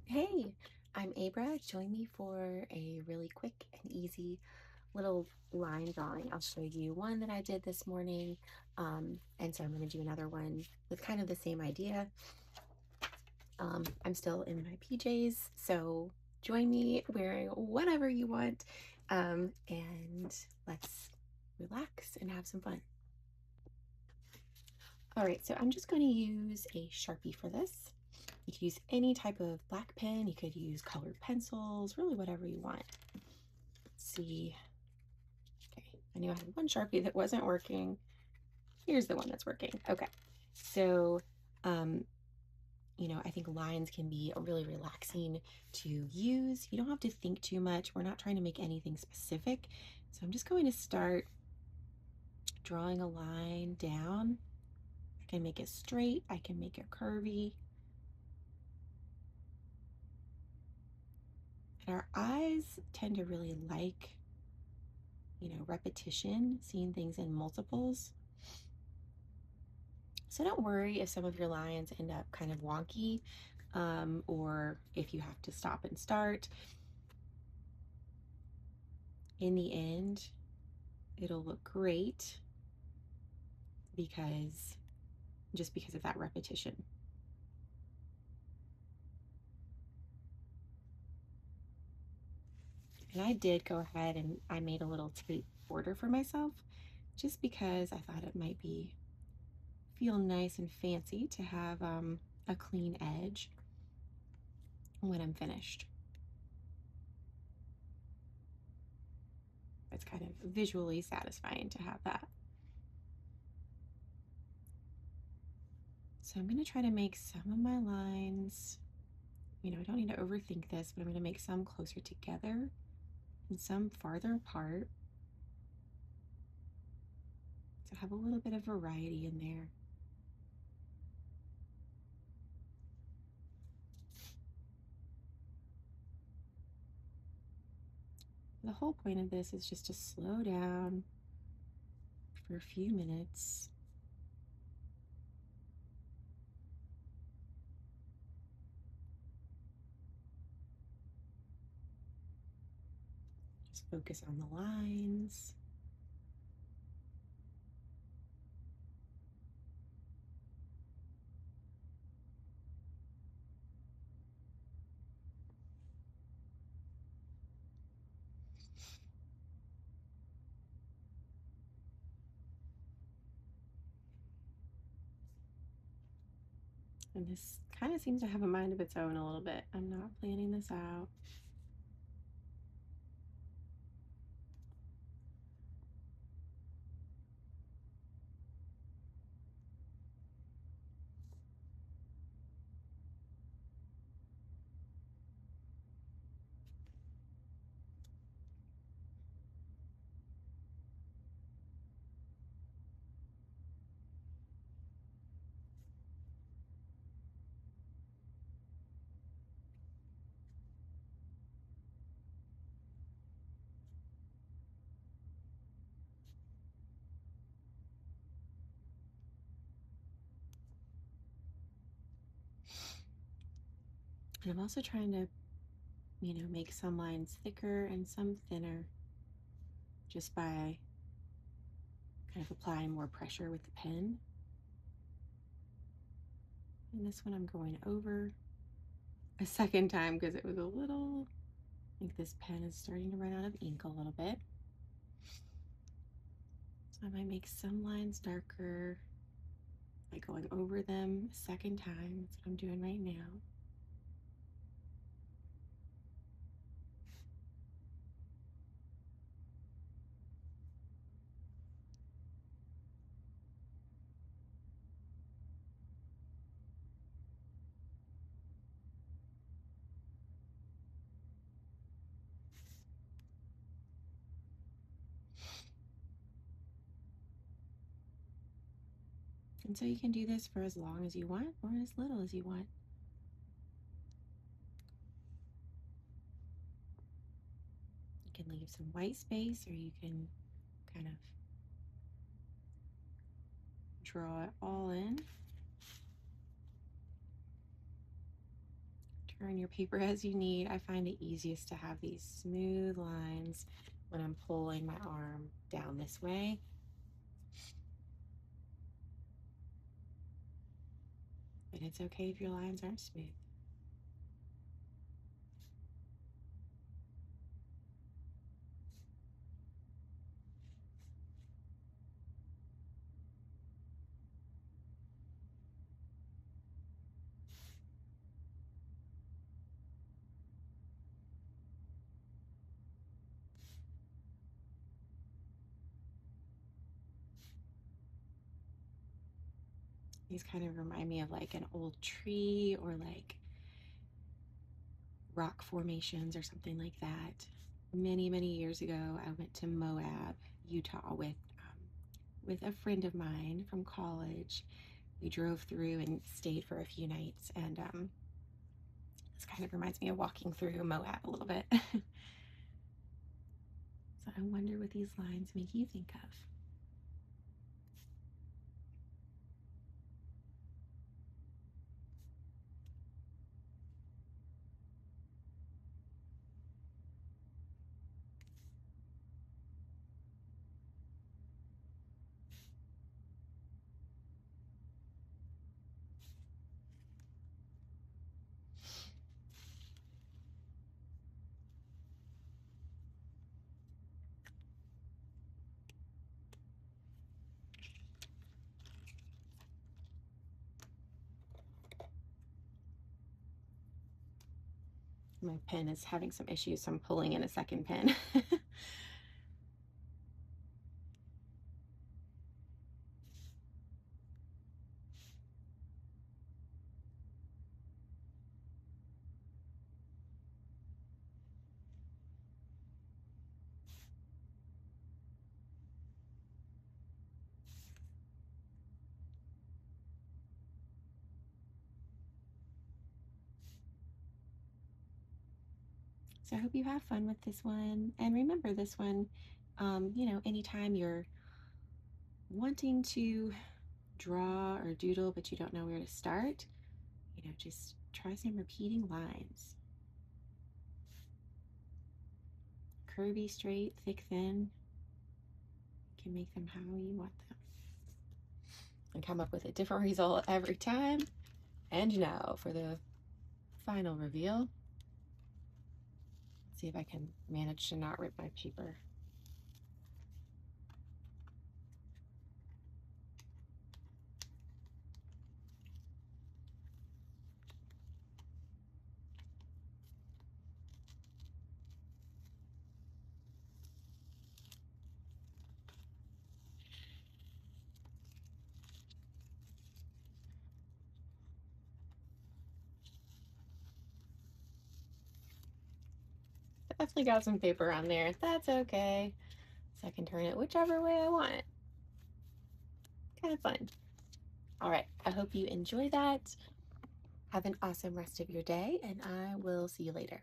Hey, I'm Abra. Join me for a really quick and easy little line drawing. I'll show you one that I did this morning. And so I'm going to do another one with kind of the same idea. I'm still in my PJs, so join me wearing whatever you want. And let's relax and have some fun. All right, so I'm just going to use a Sharpie for this. You could use any type of black pen. You could use colored pencils, really whatever you want. Let's see. Okay, I knew I had one Sharpie that wasn't working. Here's the one that's working. Okay, so, um, I think lines can be really relaxing to use. You don't have to think too much. We're not trying to make anything specific. So I'm just going to start drawing a line down. I can make it straight. I can make it curvy. And our eyes tend to really like, repetition, seeing things in multiples. So don't worry if some of your lines end up kind of wonky, or if you have to stop and start. In the end, it'll look great because just because of that repetition. And I did go ahead and I made a little tape border for myself just because I thought it might feel nice and fancy to have a clean edge when I'm finished. It's kind of visually satisfying to have that. So I'm going to try to make some of my lines, I don't need to overthink this, but I'm going to make some closer together and some farther apart. So have a little bit of variety in there. The whole point of this is just to slow down for a few minutes. Just focus on the lines. And this kind of seems to have a mind of its own a little bit. I'm not planning this out. And I'm also trying to, make some lines thicker and some thinner just by kind of applying more pressure with the pen. And this one I'm going over a second time because it was a little, I think this pen is starting to run out of ink a little bit. So I might make some lines darker by going over them a second time. That's what I'm doing right now. And so you can do this for as long as you want or as little as you want. You can leave some white space or you can kind of draw it all in. turn your paper as you need. I find it easiest to have these smooth lines when I'm pulling my arm down this way. But it's okay if your lines aren't smooth. These kind of remind me of like an old tree or like rock formations or something like that. Many, many years ago, I went to Moab, Utah with a friend of mine from college. We drove through and stayed for a few nights, and this kind of reminds me of walking through Moab a little bit. So I wonder what these lines make you think of. My pen is having some issues, so I'm pulling in a second pen. So I hope you have fun with this one. And remember this one, anytime you're wanting to draw or doodle, but you don't know where to start, just try some repeating lines. Curvy, straight, thick, thin. You can make them how you want them. And come up with a different result every time. And now for the final reveal. Let's see if I can manage to not rip my paper. Definitely got some paper on there. That's okay. So I can turn it whichever way I want. Kind of fun. All right, I hope you enjoy that. Have an awesome rest of your day, and I will see you later.